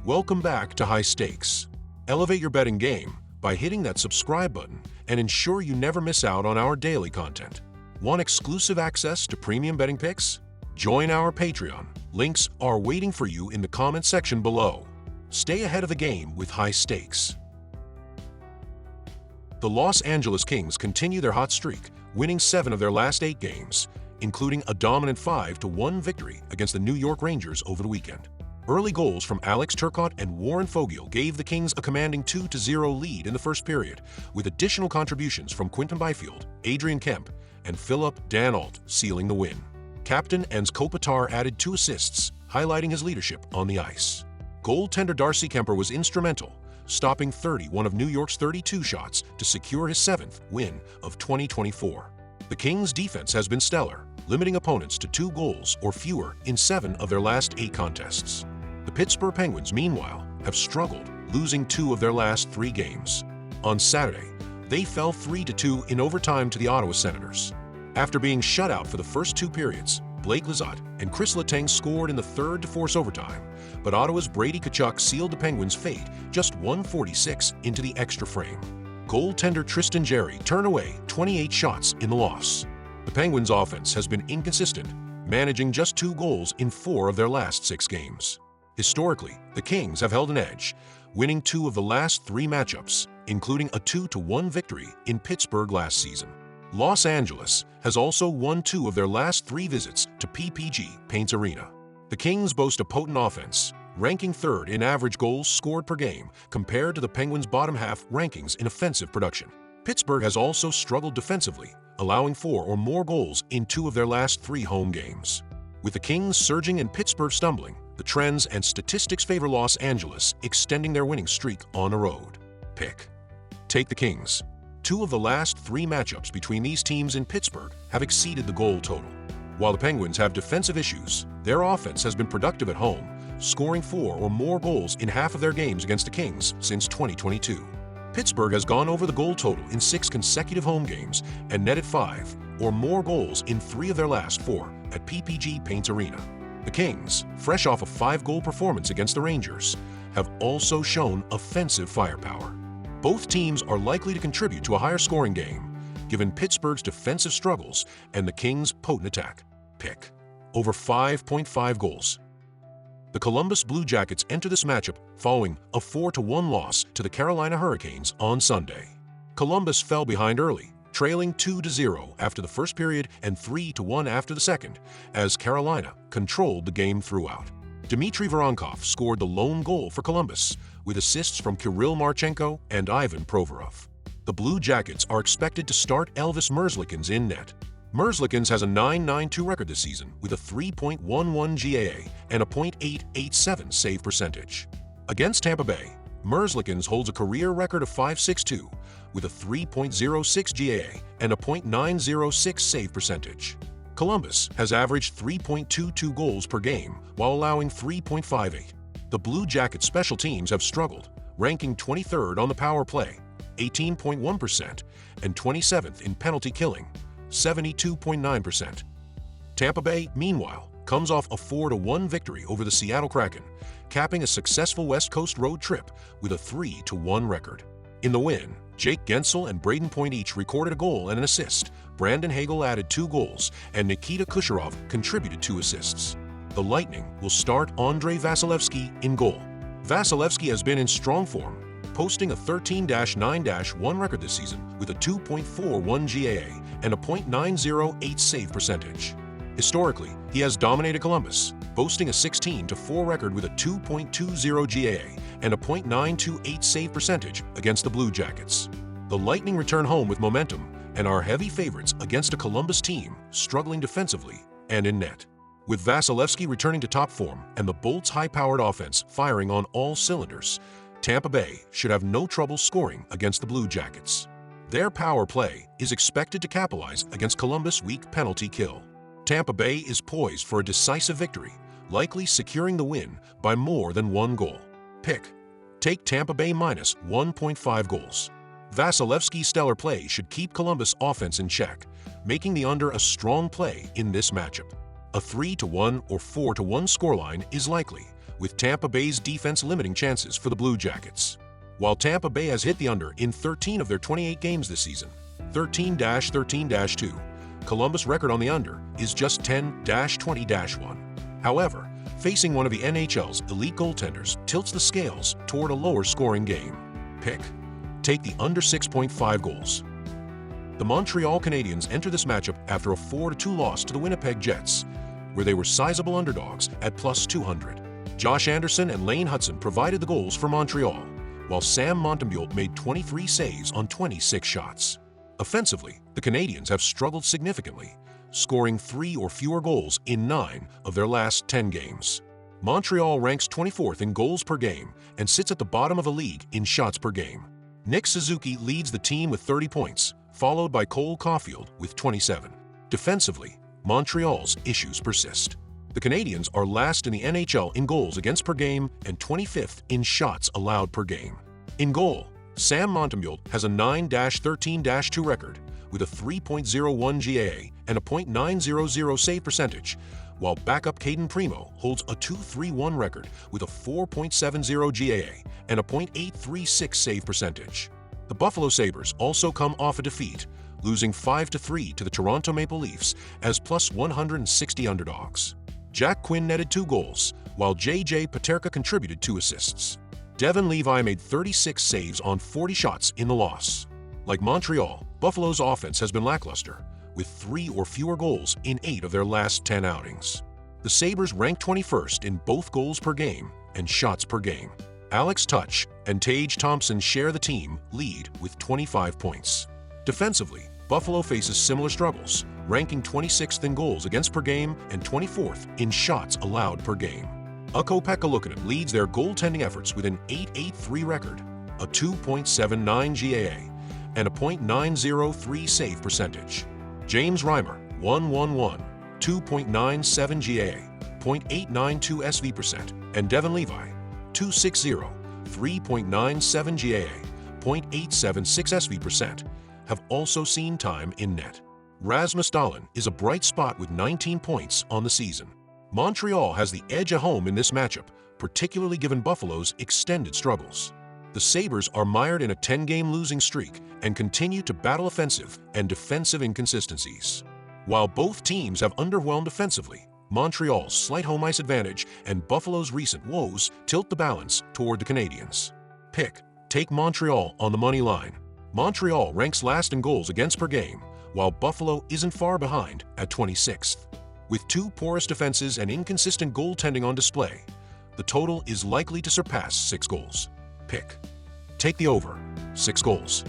Welcome back to High Stakes. Elevate your betting game by hitting that subscribe button and ensure you never miss out on our daily content. Want exclusive access to premium betting picks? Join our Patreon. Links are waiting for you in the comment section below. Stay ahead of the game with High Stakes. The Los Angeles Kings continue their hot streak, winning 7 of their last 8 games, including a dominant 5-1 victory against the New York Rangers over the weekend. Early goals from Alex Turcotte and Warren Foegele gave the Kings a commanding 2-0 lead in the first period, with additional contributions from Quinton Byfield, Adrian Kemp, and Philip Danault sealing the win. Captain Jens Kopitar added 2 assists, highlighting his leadership on the ice. Goaltender Darcy Kuemper was instrumental, stopping 31 of New York's 32 shots to secure his 7th win of 2024. The Kings' defense has been stellar, limiting opponents to 2 goals or fewer in 7 of their last 8 contests. The Pittsburgh Penguins, meanwhile, have struggled, losing 2 of their last 3 games. On Saturday, they fell 3-2 in overtime to the Ottawa Senators. After being shut out for the first 2 periods, Blake Lizotte and Chris Letang scored in the third to force overtime, but Ottawa's Brady Tkachuk sealed the Penguins' fate just 1:46 into the extra frame. Goaltender Tristan Jarry turned away 28 shots in the loss. The Penguins' offense has been inconsistent, managing just 2 goals in 4 of their last 6 games. Historically, the Kings have held an edge, winning 2 of the last 3 matchups, including a 2-1 victory in Pittsburgh last season. Los Angeles has also won 2 of their last 3 visits to PPG Paints Arena. The Kings boast a potent offense, ranking 3rd in average goals scored per game compared to the Penguins' bottom half rankings in offensive production. Pittsburgh has also struggled defensively, allowing 4 or more goals in 2 of their last 3 home games. With the Kings surging and Pittsburgh stumbling, the trends and statistics favor Los Angeles extending their winning streak on the road. Pick. Take the Kings. 2 of the last 3 matchups between these teams in Pittsburgh have exceeded the goal total. While the Penguins have defensive issues, their offense has been productive at home, scoring 4 or more goals in half of their games against the Kings since 2022. Pittsburgh has gone over the goal total in 6 consecutive home games and netted 5 or more goals in 3 of their last 4 at PPG Paints Arena. The Kings, fresh off a 5-goal performance against the Rangers, have also shown offensive firepower. Both teams are likely to contribute to a higher scoring game, given Pittsburgh's defensive struggles and the Kings' potent attack. Pick. Over 5.5 goals. The Columbus Blue Jackets enter this matchup following a 4-1 loss to the Carolina Hurricanes on Sunday. Columbus fell behind early, trailing 2-0 after the first period and 3-1 after the second, as Carolina controlled the game throughout. Dmitry Voronkov scored the lone goal for Columbus, with assists from Kirill Marchenko and Ivan Provorov. The Blue Jackets are expected to start Elvis Merzlikins in net. Merzlikins has a .992 record this season with a 3.11 GAA and a .887 save percentage. Against Tampa Bay, Merzlikins holds a career record of .562 with a 3.06 GAA and a .906 save percentage. Columbus has averaged 3.22 goals per game while allowing 3.58. The Blue Jackets special teams have struggled, ranking 23rd on the power play, 18.1%, and 27th in penalty killing, 72.9%. Tampa Bay, meanwhile, comes off a 4-1 victory over the Seattle Kraken, capping a successful West Coast road trip with a 3-1 record. In the win, Jake Gensel and Braden Point each recorded a goal and an assist. Brandon Hagel added 2 goals, and Nikita Kucherov contributed 2 assists. The Lightning will start Andrei Vasilevsky in goal. Vasilevsky has been in strong form, posting a 13-9-1 record this season with a 2.41 GAA and a .908 save percentage. Historically, he has dominated Columbus, boasting a 16-4 record with a 2.20 GAA and a .928 save percentage against the Blue Jackets. The Lightning return home with momentum and are heavy favorites against a Columbus team struggling defensively and in net. With Vasilevsky returning to top form and the Bolts' high-powered offense firing on all cylinders, Tampa Bay should have no trouble scoring against the Blue Jackets. Their power play is expected to capitalize against Columbus' weak penalty kill. Tampa Bay is poised for a decisive victory, likely securing the win by more than 1 goal. Pick. Take Tampa Bay minus 1.5 goals. Vasilevsky's stellar play should keep Columbus' offense in check, making the under a strong play in this matchup. A 3-1 or 4-1 scoreline is likely, with Tampa Bay's defense limiting chances for the Blue Jackets. While Tampa Bay has hit the under in 13 of their 28 games this season, 13-13-2, Columbus' record on the under is just 10-20-1. However, facing one of the NHL's elite goaltenders tilts the scales toward a lower-scoring game. Pick. Take the under 6.5 goals. The Montreal Canadiens enter this matchup after a 4-2 loss to the Winnipeg Jets, where they were sizable underdogs at plus 200. Josh Anderson and Lane Hudson provided the goals for Montreal, while Sam Montembeault made 23 saves on 26 shots. Offensively, the Canadiens have struggled significantly, scoring 3 or fewer goals in 9 of their last 10 games. Montreal ranks 24th in goals per game and sits at the bottom of the league in shots per game. Nick Suzuki leads the team with 30 points, followed by Cole Caulfield with 27. Defensively, Montreal's issues persist. The Canadiens are last in the NHL in goals against per game and 25th in shots allowed per game. In goal, Sam Montembeault has a 9-13-2 record with a 3.01 GAA and a .900 save percentage, while backup Caden Primo holds a 2.31 record with a 4.70 GAA and a .836 save percentage. The Buffalo Sabres also come off a defeat, losing 5-3 to the Toronto Maple Leafs as plus 160 underdogs. Jack Quinn netted 2 goals, while J.J. Peterka contributed 2 assists. Devin Levi made 36 saves on 40 shots in the loss. Like Montreal, Buffalo's offense has been lackluster, with 3 or fewer goals in 8 of their last 10 outings. The Sabres rank 21st in both goals per game and shots per game. Alex Tuch and Tage Thompson share the team lead with 25 points. Defensively, Buffalo faces similar struggles, ranking 26th in goals against per game and 24th in shots allowed per game. Ukko-Pekka Luukkonen leads their goaltending efforts with an .883 record, a 2.79 GAA, and a .903 save percentage. James Reimer, 1.11, 2.97 GAA, .892 SV%, and Devin Levi, 2.60, 3.97 GAA, .876 SV%, have also seen time in net. Rasmus Dahlin is a bright spot with 19 points on the season. Montreal has the edge at home in this matchup, particularly given Buffalo's extended struggles. The Sabres are mired in a 10-game losing streak and continue to battle offensive and defensive inconsistencies. While both teams have underwhelmed offensively, Montreal's slight home ice advantage and Buffalo's recent woes tilt the balance toward the Canadiens. Pick. Take Montreal on the money line. Montreal ranks last in goals against per game, while Buffalo isn't far behind at 26th. With 2 porous defenses and inconsistent goaltending on display, the total is likely to surpass 6 goals. Pick. Take the over, 6 goals.